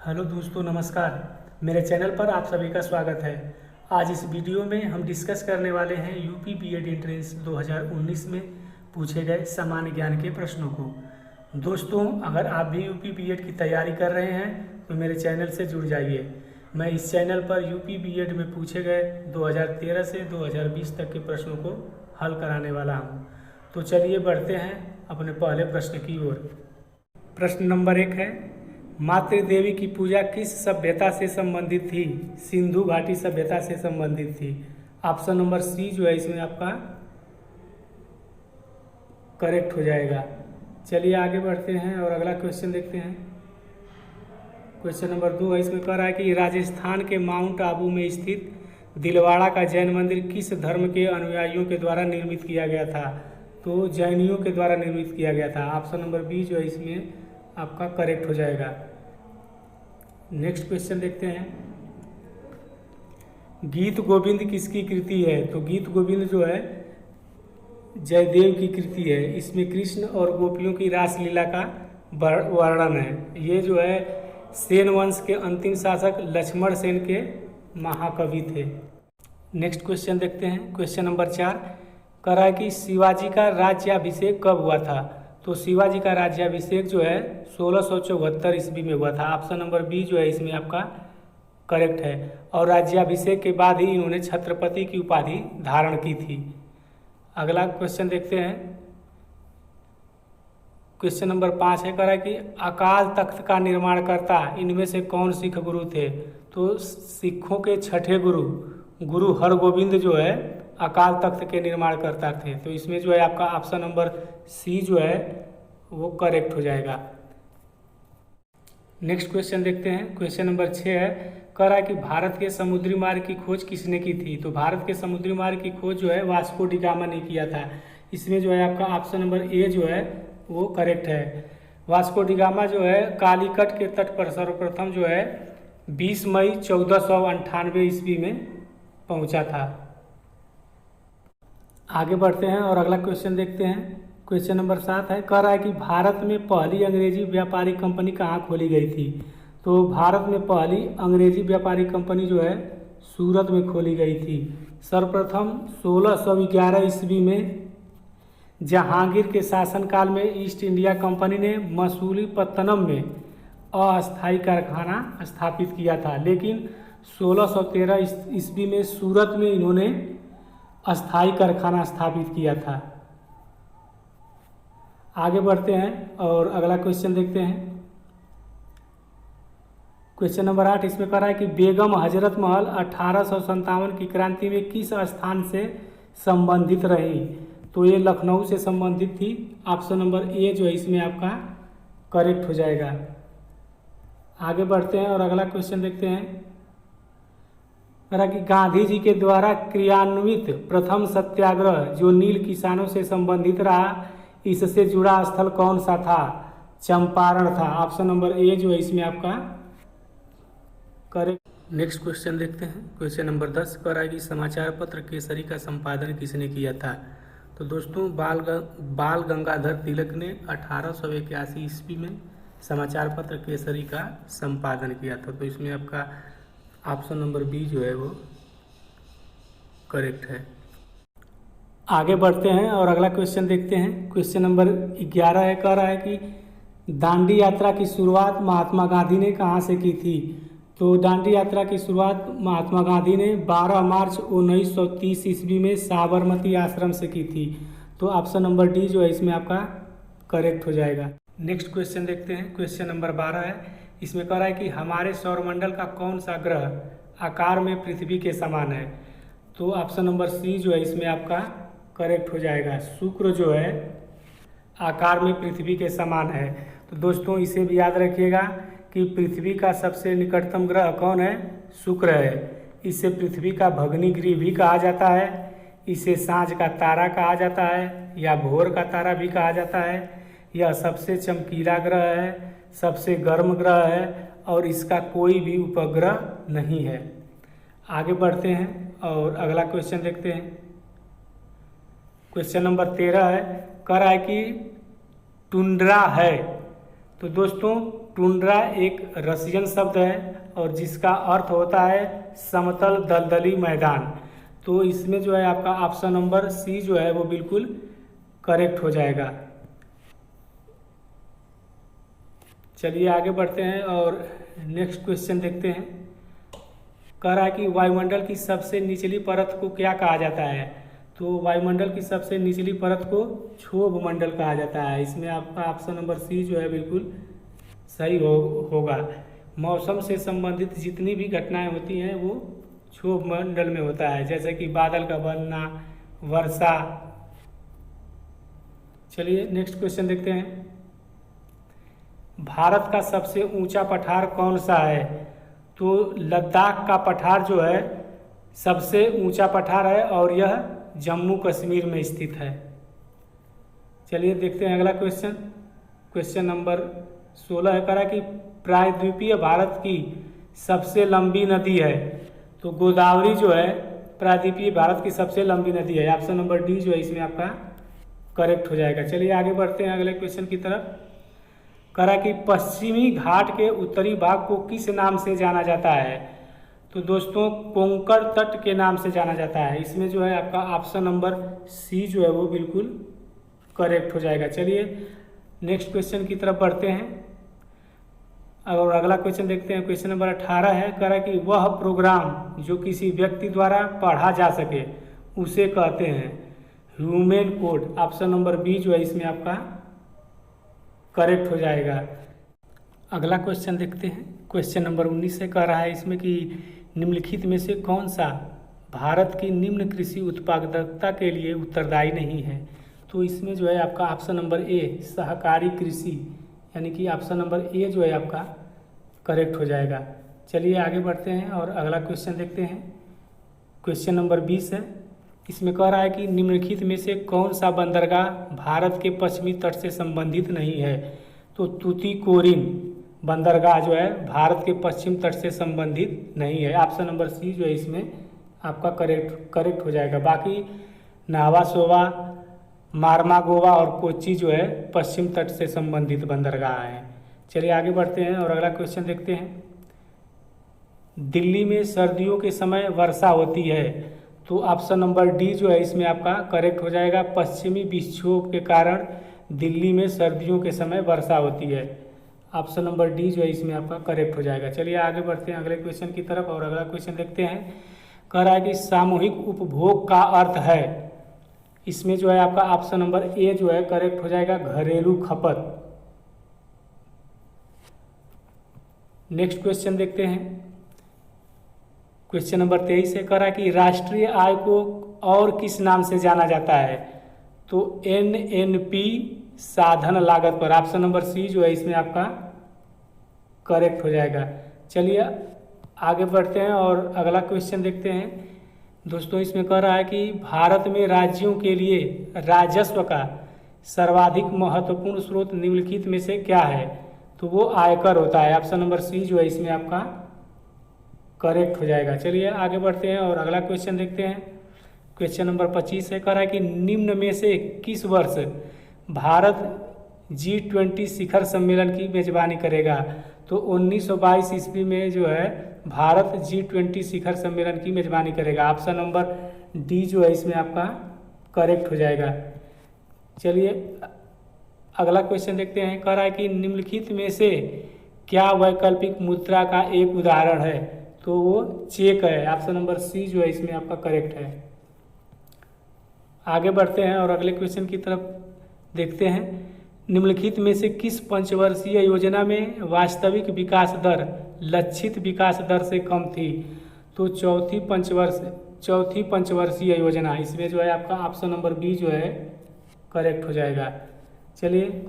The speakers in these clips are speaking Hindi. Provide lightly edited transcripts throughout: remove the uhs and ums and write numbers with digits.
हेलो दोस्तों, नमस्कार। मेरे चैनल पर आप सभी का स्वागत है। आज इस वीडियो में हम डिस्कस करने वाले हैं यूपी बीएड एंट्रेंस 2019 में पूछे गए सामान्य ज्ञान के प्रश्नों को। दोस्तों, अगर आप भी यूपी बीएड की तैयारी कर रहे हैं तो मेरे चैनल से जुड़ जाइए। मैं इस चैनल पर यूपी बीएड में पूछे गए 2013 से 2020 तक के प्रश्नों को हल कराने वाला हूँ। तो चलिए बढ़ते हैं अपने पहले प्रश्न की ओर। प्रश्न नंबर 1 है, मातृ देवी की पूजा किस सभ्यता से संबंधित थी? सिंधु घाटी सभ्यता से संबंधित थी। ऑप्शन नंबर सी जो है इसमें आपका करेक्ट हो जाएगा। चलिए आगे बढ़ते हैं और अगला क्वेश्चन देखते हैं। क्वेश्चन नंबर 2 है, इसमें कह रहा है कि राजस्थान के माउंट आबू में स्थित दिलवाड़ा का जैन मंदिर किस धर्म के अनुयायियों के द्वारा निर्मित किया गया था? तो जैनियों के द्वारा निर्मित किया गया था। ऑप्शन नंबर बी जो है इसमें आपका करेक्ट हो जाएगा। नेक्स्ट क्वेश्चन देखते हैं। गीत गोविंद किसकी कृति है? तो गीत गोविंद जो है जयदेव की कृति है। इसमें कृष्ण और गोपियों की रासलीला का वर्णन है। ये जो है सेन वंश के अंतिम शासक लक्ष्मण सेन के महाकवि थे। नेक्स्ट क्वेश्चन देखते हैं। क्वेश्चन नंबर 4 कह रहा है कि शिवाजी का राज्याभिषेक कब हुआ था? तो शिवाजी का राज्याभिषेक जो है 1674 ईस्वी में हुआ था। ऑप्शन नंबर बी जो है इसमें आपका करेक्ट है। और राज्याभिषेक के बाद ही इन्होंने छत्रपति की उपाधि धारण की थी। अगला क्वेश्चन देखते हैं। क्वेश्चन नंबर 5 है, कह रहा है कि अकाल तख्त का निर्माणकर्ता इनमें से कौन सिख गुरु थे? तो सिखों के छठे गुरु हरगोविंद जो है अकाल तख्त के निर्माणकर्ता थे। तो इसमें जो है आपका ऑप्शन नंबर सी जो है वो करेक्ट हो जाएगा। नेक्स्ट क्वेश्चन देखते हैं। क्वेश्चन नंबर 6 है, कह रहा है कि भारत के समुद्री मार्ग की खोज किसने की थी? तो भारत के समुद्री मार्ग की खोज जो है वास्को डी गामा ने किया था। इसमें जो है आपका ऑप्शन नंबर ए जो है वो करेक्ट है। वास्को डी गामा जो है कालीकट के तट पर सर्वप्रथम जो है 20 मई 1498 ईस्वी में पहुंचा था। आगे बढ़ते हैं और अगला क्वेश्चन देखते हैं। क्वेश्चन नंबर 7 है, कह रहा है कि भारत में पहली अंग्रेजी व्यापारिक कंपनी कहाँ खोली गई थी? तो भारत में पहली अंग्रेजी व्यापारिक कंपनी जो है सूरत में खोली गई थी। सर्वप्रथम 1611 ईस्वी में जहांगीर के शासनकाल में ईस्ट इंडिया कंपनी ने मसूलीपट्टनम में अस्थायी कारखाना स्थापित किया था, लेकिन 1613 ईस्वी में सूरत में इन्होंने अस्थायी कारखाना स्थापित किया था। आगे बढ़ते हैं और अगला क्वेश्चन देखते हैं। क्वेश्चन नंबर 8 इसमें कह रहा है कि बेगम हजरत महल 1857 की क्रांति में किस स्थान से संबंधित रही? तो ये लखनऊ से संबंधित थी। ऑप्शन नंबर ए जो है इसमें आपका करेक्ट हो जाएगा। आगे बढ़ते हैं और अगला क्वेश्चन देखते हैं। कि गांधी जी के द्वारा क्रियान्वित प्रथम सत्याग्रह जो नील किसानों से संबंधित रहा, इससे जुड़ा स्थल कौन सा था? चंपारण था। ऑप्शन नंबर ए जो है इसमें आपका करेक्ट। नेक्स्ट क्वेश्चन देखते हैं। क्वेश्चन नंबर 10 कह रहा है कि समाचार पत्र केसरी का संपादन किसने किया था? तो दोस्तों बाल गंगाधर तिलक ने 1881 ईस्वी में समाचार पत्र केसरी का संपादन किया था। तो इसमें आपका ऑप्शन नंबर बी जो है वो करेक्ट है। आगे बढ़ते हैं और अगला क्वेश्चन देखते हैं। क्वेश्चन नंबर 11 है, कह रहा है कि दांडी यात्रा की शुरुआत महात्मा गांधी ने कहाँ से की थी? तो दांडी यात्रा की शुरुआत महात्मा गांधी ने 12 मार्च 1930 ईस्वी में साबरमती आश्रम से की थी। तो ऑप्शन नंबर डी जो है इसमें आपका करेक्ट हो जाएगा। नेक्स्ट क्वेश्चन देखते हैं। क्वेश्चन नंबर 12 है, इसमें कह रहा है कि हमारे सौरमंडल का कौन सा ग्रह आकार में पृथ्वी के समान है? तो ऑप्शन नंबर सी जो है इसमें आपका करेक्ट हो जाएगा। शुक्र जो है आकार में पृथ्वी के समान है। तो दोस्तों इसे भी याद रखिएगा कि पृथ्वी का सबसे निकटतम ग्रह कौन है? शुक्र है। इसे पृथ्वी का भगनी गृह भी कहा जाता है, इसे सांझ का तारा कहा जाता है या भोर का तारा भी कहा जाता है। यह सबसे चमकीला ग्रह है, सबसे गर्म ग्रह है और इसका कोई भी उपग्रह नहीं है। आगे बढ़ते हैं और अगला क्वेश्चन देखते हैं। क्वेश्चन नंबर 13 है, कह रहा है कि टुंड्रा है। तो दोस्तों टुंड्रा एक रसियन शब्द है और जिसका अर्थ होता है समतल दलदली मैदान। तो इसमें जो है आपका ऑप्शन नंबर सी जो है वो बिल्कुल करेक्ट हो जाएगा। चलिए आगे बढ़ते हैं और नेक्स्ट क्वेश्चन देखते हैं। कह रहा है कि वायुमंडल की सबसे निचली परत को क्या कहा जाता है? तो वायुमंडल की सबसे निचली परत को क्षोभ मंडल कहा जाता है। इसमें आपका ऑप्शन नंबर सी जो है बिल्कुल सही होगा। मौसम से संबंधित जितनी भी घटनाएं होती हैं वो क्षोभ मंडल में होता है, जैसे कि बादल का बनना, वर्षा। चलिए नेक्स्ट क्वेश्चन देखते हैं। भारत का सबसे ऊंचा पठार कौन सा है? तो लद्दाख का पठार जो है सबसे ऊंचा पठार है और यह जम्मू कश्मीर में स्थित है। चलिए देखते हैं अगला क्वेश्चन। क्वेश्चन नंबर 16 है, कह रहा है कि प्रायद्वीपीय भारत की सबसे लंबी नदी है। तो गोदावरी जो है प्रायद्वीपीय भारत की सबसे लंबी नदी है। ऑप्शन नंबर डी जो है इसमें आपका करेक्ट हो जाएगा। चलिए आगे बढ़ते हैं अगले क्वेश्चन की तरफ। कह रहा है कि पश्चिमी घाट के उत्तरी भाग को किस नाम से जाना जाता है? तो दोस्तों कोंकण तट के नाम से जाना जाता है। इसमें जो है आपका ऑप्शन नंबर सी जो है वो बिल्कुल करेक्ट हो जाएगा। चलिए नेक्स्ट क्वेश्चन की तरफ बढ़ते हैं और अगला क्वेश्चन देखते हैं। क्वेश्चन नंबर 18 है, कह रहा है कि वह प्रोग्राम जो किसी व्यक्ति द्वारा पढ़ा जा सके उसे कहते हैं human code. Option number B जो है इसमें आपका करेक्ट हो जाएगा। अगला क्वेश्चन देखते हैं। क्वेश्चन नंबर 19 से कह रहा है इसमें कि निम्नलिखित में से कौन सा भारत की निम्न कृषि उत्पादकता के लिए उत्तरदायी नहीं है? तो इसमें जो है आपका ऑप्शन नंबर ए सहकारी कृषि, यानी कि ऑप्शन नंबर ए जो है आपका करेक्ट हो जाएगा। चलिए आगे बढ़ते हैं और अगला क्वेश्चन देखते हैं। क्वेश्चन नंबर 20 है, इसमें कह रहा है कि निम्नलिखित में से कौन सा बंदरगाह भारत के पश्चिमी तट से संबंधित नहीं है? तो तूतीकोरिन बंदरगाह जो है भारत के पश्चिम तट से संबंधित नहीं है। ऑप्शन नंबर सी जो है इसमें आपका करेक्ट हो जाएगा। बाकी नावा सोवा, मारमागोवा और कोच्चि जो है पश्चिम तट से संबंधित बंदरगाह हैं। चलिए आगे बढ़ते हैं और अगला क्वेश्चन देखते हैं। दिल्ली में सर्दियों के समय वर्षा होती है। तो ऑप्शन नंबर डी जो है इसमें आपका करेक्ट हो जाएगा। पश्चिमी विक्षोभ के कारण दिल्ली में सर्दियों के समय वर्षा होती है। ऑप्शन नंबर डी जो है इसमें आपका करेक्ट हो जाएगा। चलिए आगे बढ़ते हैं अगले क्वेश्चन की तरफ और अगला क्वेश्चन देखते हैं। कह रहा है कि सामूहिक उपभोग का अर्थ है, इसमें जो है आपका ऑप्शन नंबर ए जो है करेक्ट हो जाएगा, घरेलू खपत। नेक्स्ट क्वेश्चन देखते हैं। क्वेश्चन नंबर 23 है, कह रहा है कि राष्ट्रीय आय को और किस नाम से जाना जाता है? तो एनएनपी साधन लागत पर। ऑप्शन नंबर सी जो है इसमें आपका करेक्ट हो जाएगा। चलिए आगे बढ़ते हैं और अगला क्वेश्चन देखते हैं। दोस्तों इसमें कह रहा है कि भारत में राज्यों के लिए राजस्व का सर्वाधिक महत्वपूर्ण स्रोत निम्नलिखित में से क्या है? तो वो आयकर होता है। ऑप्शन नंबर सी जो है इसमें आपका करेक्ट हो जाएगा। चलिए आगे बढ़ते हैं और अगला क्वेश्चन देखते हैं। क्वेश्चन नंबर 25 है, कह रहा है कि निम्न में से किस वर्ष भारत G20 शिखर सम्मेलन की मेजबानी करेगा? तो 1922 ईस्वी में जो है भारत G20 शिखर सम्मेलन की मेजबानी करेगा। ऑप्शन नंबर डी जो है इसमें आपका करेक्ट हो जाएगा। चलिए अगला क्वेश्चन देखते हैं। कह रहा है कि निम्नलिखित में से क्या वैकल्पिक मुद्रा का एक उदाहरण है? तो वो चेक है। ऑप्शन नंबर सी जो है इसमें आपका करेक्ट है। आगे बढ़ते हैं और अगले क्वेश्चन की तरफ देखते हैं। निम्नलिखित में से किस पंचवर्षीय योजना में वास्तविक विकास दर लक्षित विकास दर से कम थी? तो चौथी पंचवर्षीय योजना, इसमें जो है आपका ऑप्शन नंबर बी जो है करेक्ट हो जाएगा। चलिए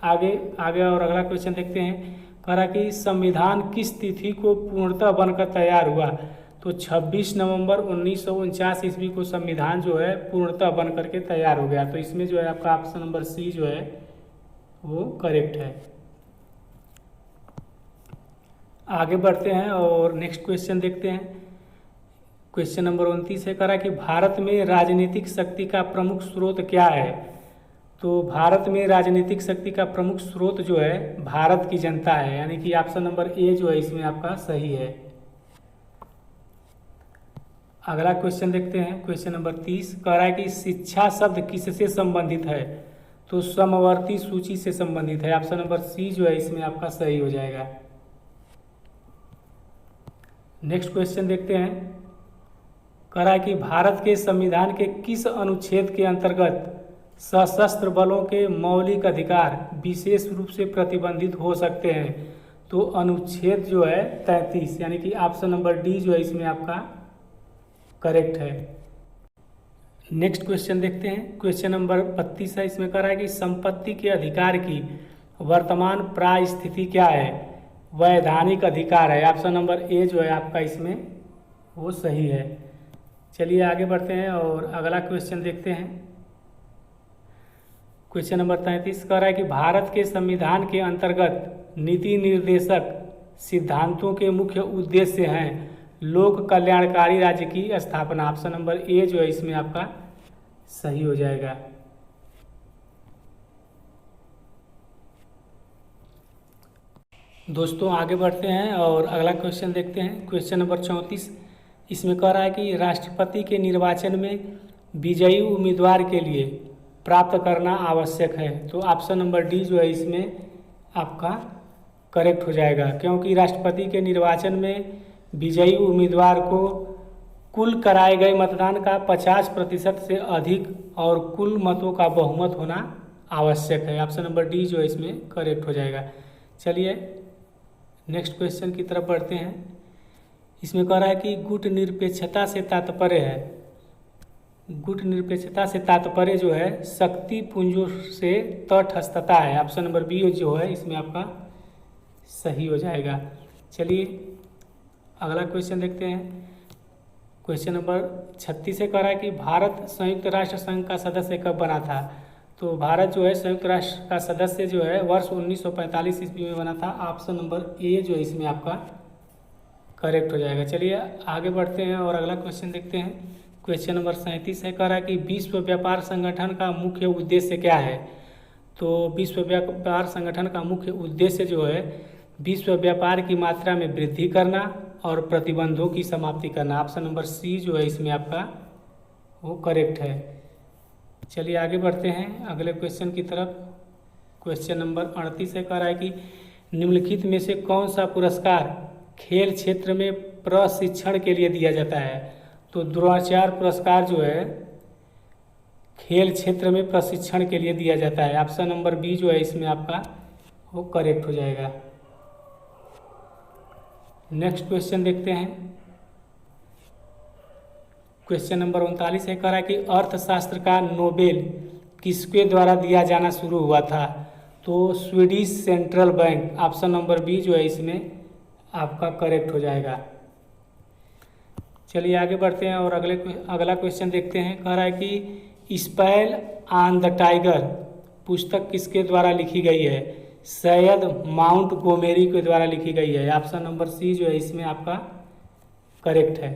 आगे और अगला क्वेश्चन देखते हैं। कह रहा कि संविधान किस तिथि को पूर्णतः बनकर तैयार हुआ? तो 26 नवंबर 1949 ईस्वी को संविधान जो है पूर्णतः बन करके तैयार हो गया। तो इसमें जो है आपका ऑप्शन नंबर सी जो है वो करेक्ट है। आगे बढ़ते हैं और नेक्स्ट क्वेश्चन देखते हैं। क्वेश्चन नंबर 29 है, कह रहा कि भारत में राजनीतिक शक्ति का प्रमुख स्रोत क्या है? तो भारत में राजनीतिक शक्ति का प्रमुख स्रोत जो है भारत की जनता है, यानी कि ऑप्शन नंबर ए जो है इसमें आपका सही है। अगला क्वेश्चन देखते हैं, क्वेश्चन नंबर 30 कह रहा है कि शिक्षा शब्द किससे संबंधित है? तो समवर्ती सूची से संबंधित है। ऑप्शन नंबर सी जो है इसमें आपका सही हो जाएगा। नेक्स्ट क्वेश्चन देखते हैं, कह रहा है कि भारत के संविधान के किस अनुच्छेद के अंतर्गत सशस्त्र बलों के मौलिक अधिकार विशेष रूप से प्रतिबंधित हो सकते हैं? तो अनुच्छेद जो है 33, यानी कि ऑप्शन नंबर डी जो है इसमें आपका करेक्ट है। नेक्स्ट क्वेश्चन देखते हैं, क्वेश्चन नंबर 32 है। इसमें कह रहा है कि संपत्ति के अधिकार की वर्तमान प्राय स्थिति क्या है? वैधानिक अधिकार है। ऑप्शन नंबर ए जो है आपका इसमें वो सही है। चलिए आगे बढ़ते हैं और अगला क्वेश्चन देखते हैं। क्वेश्चन नंबर 33 कह रहा है कि भारत के संविधान के अंतर्गत नीति निर्देशक सिद्धांतों के मुख्य उद्देश्य हैं लोक कल्याणकारी राज्य की स्थापना। ऑप्शन नंबर ए जो है इसमें आपका सही हो जाएगा। दोस्तों आगे बढ़ते हैं और अगला क्वेश्चन देखते हैं, क्वेश्चन नंबर 34। इसमें कह रहा है कि राष्ट्रपति के निर्वाचन में विजयी उम्मीदवार के लिए प्राप्त करना आवश्यक है। तो ऑप्शन नंबर डी जो है इसमें आपका करेक्ट हो जाएगा, क्योंकि राष्ट्रपति के निर्वाचन में विजयी उम्मीदवार को कुल कराए गए मतदान का 50% से अधिक और कुल मतों का बहुमत होना आवश्यक है। ऑप्शन नंबर डी जो है इसमें करेक्ट हो जाएगा। चलिए नेक्स्ट क्वेश्चन की तरफ बढ़ते हैं। इसमें कह रहा है कि गुट निरपेक्षता से तात्पर्य है, गुट निरपेक्षता से तात्पर्य जो है शक्ति पुंजों से तटस्थता है। ऑप्शन नंबर बी जो है इसमें आपका सही हो जाएगा। चलिए अगला क्वेश्चन देखते हैं, क्वेश्चन नंबर 36 से कह रहा है कि भारत संयुक्त राष्ट्र संघ का सदस्य कब बना था? तो भारत जो है संयुक्त राष्ट्र का सदस्य जो है वर्ष 1945 ईस्वी में बना था। ऑप्शन नंबर ए जो है इसमें आपका करेक्ट हो जाएगा। चलिए आगे बढ़ते हैं और अगला क्वेश्चन देखते हैं, क्वेश्चन नंबर 37 है। कह रहा है कि विश्व व्यापार संगठन का मुख्य उद्देश्य क्या है? तो विश्व व्यापार संगठन का मुख्य उद्देश्य जो है विश्व व्यापार की मात्रा में वृद्धि करना और प्रतिबंधों की समाप्ति करना। ऑप्शन नंबर सी जो है इसमें आपका वो करेक्ट है। चलिए आगे बढ़ते हैं अगले क्वेश्चन की तरफ, क्वेश्चन नंबर 38 है। कह रहा है कि निम्नलिखित में से कौन सा पुरस्कार खेल क्षेत्र में प्रशिक्षण के लिए दिया जाता है? तो द्रोणाचार्य पुरस्कार जो है खेल क्षेत्र में प्रशिक्षण के लिए दिया जाता है। ऑप्शन नंबर बी जो है इसमें आपका वो करेक्ट हो जाएगा। नेक्स्ट क्वेश्चन देखते हैं, क्वेश्चन नंबर 39 है। कह रहा है कि अर्थशास्त्र का नोबेल किसके द्वारा दिया जाना शुरू हुआ था? तो Swedish central bank. Option number B जो है इसमें आपका करेक्ट हो जाएगा। चलिए आगे बढ़ते हैं और अगला क्वेश्चन देखते हैं। कह रहा है कि स्पेल ऑन द टाइगर पुस्तक किसके द्वारा लिखी गई है? सैयद माउंट गोमेरी के द्वारा लिखी गई है। ऑप्शन नंबर सी जो है इसमें आपका करेक्ट है।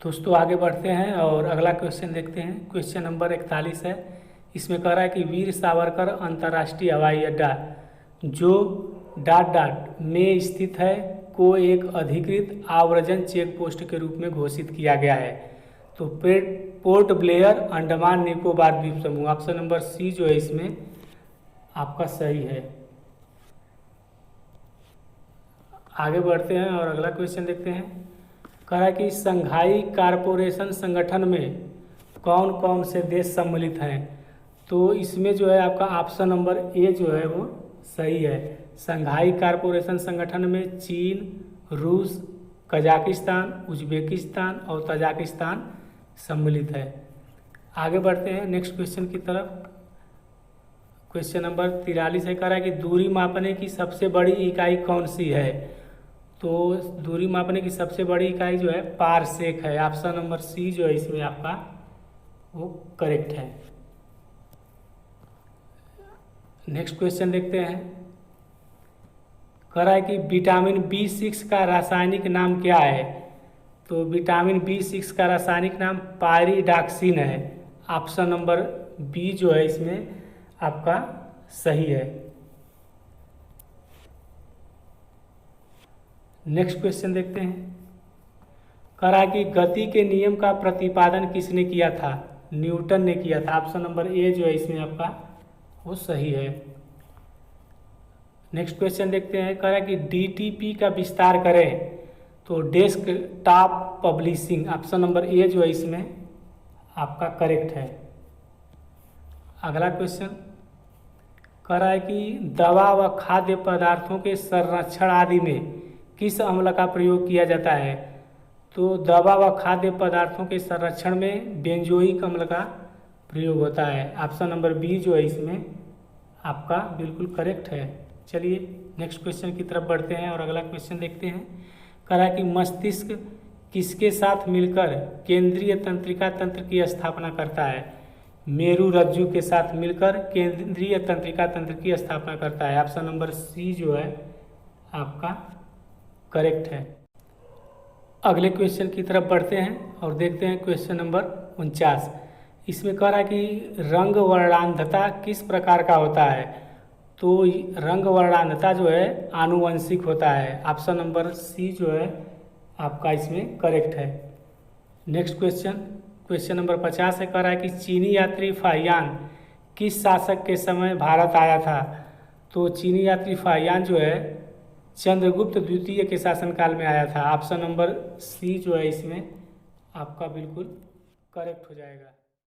दोस्तों आगे बढ़ते हैं और अगला क्वेश्चन देखते हैं, क्वेश्चन नंबर 41 है। इसमें कह रहा है कि वीर सावरकर अंतर्राष्ट्रीय हवाई अड्डा जो डॉट डॉट में स्थित है को एक अधिकृत आव्रजन चेक पोस्ट के रूप में घोषित किया गया है। तो पोर्ट ब्लेयर अंडमान निकोबार द्वीप समूह। ऑप्शन नंबर सी जो है इसमें आपका सही है। आगे बढ़ते हैं और अगला क्वेश्चन देखते हैं। कह रहा है कि संघाई कारपोरेशन संगठन में कौन कौन से देश सम्मिलित हैं? तो इसमें जो है आपका ऑप्शन नंबर ए जो है वो सही है। संघाई कारपोरेशन संगठन में चीन, रूस, कजाकिस्तान, उज्बेकिस्तान और तजाकिस्तान सम्मिलित है। आगे बढ़ते हैं नेक्स्ट क्वेश्चन की तरफ, क्वेश्चन नंबर 43 है। कह रहा है कि दूरी मापने की सबसे बड़ी इकाई कौन सी है? तो दूरी मापने की सबसे बड़ी इकाई जो है पारसेक है। ऑप्शन नंबर सी जो है इसमें आपका वो करेक्ट है। नेक्स्ट क्वेश्चन देखते हैं। कह रहा है कि विटामिन B6 का रासायनिक नाम क्या है? तो विटामिन B6 का रासायनिक नाम पायरिडॉक्सिन है। ऑप्शन नंबर बी जो है इसमें आपका सही है। नेक्स्ट क्वेश्चन देखते हैं। कह रहा है कि गति के नियम का प्रतिपादन किसने किया था? न्यूटन ने किया था। ऑप्शन नंबर ए जो है इसमें आपका वो सही है। नेक्स्ट क्वेश्चन देखते हैं। कह रहा है कि डीटीपी का विस्तार करें तो desktop publishing, option number A जो है इसमें आपका करेक्ट है। अगला क्वेश्चन कह रहा है कि दवा व खाद्य पदार्थों के संरक्षण आदि में किस अम्ल का प्रयोग किया जाता है? तो दवा व खाद्य पदार्थों के संरक्षण में बेंजोइक अम्ल का प्रयोग होता है। ऑप्शन नंबर बी जो है इसमें आपका बिल्कुल करेक्ट है। चलिए नेक्स्ट क्वेश्चन की तरफ बढ़ते हैं और अगला क्वेश्चन देखते हैं। कह रहा है कि मस्तिष्क किसके साथ मिलकर केंद्रीय तंत्रिका तंत्र की स्थापना करता है? मेरु रज्जु के साथ मिलकर केंद्रीय तंत्रिका तंत्र की स्थापना करता है। ऑप्शन नंबर सी जो है आपका करेक्ट है। अगले क्वेश्चन की तरफ बढ़ते हैं और देखते हैं क्वेश्चन नंबर 49। इसमें कह रहा है कि रंग वर्णांधता किस प्रकार का होता है? तो रंग वर्णांधता जो है आनुवंशिक होता है। ऑप्शन नंबर सी जो है आपका इसमें करेक्ट है। नेक्स्ट क्वेश्चन नंबर 50 है। कह रहा है कि चीनी यात्री फाहियान किस शासक के समय भारत आया था? तो चीनी यात्री फाहियान जो है चंद्रगुप्त द्वितीय के शासनकाल में आया था। ऑप्शन नंबर सी जो है इसमें आपका बिल्कुल करेक्ट हो जाएगा।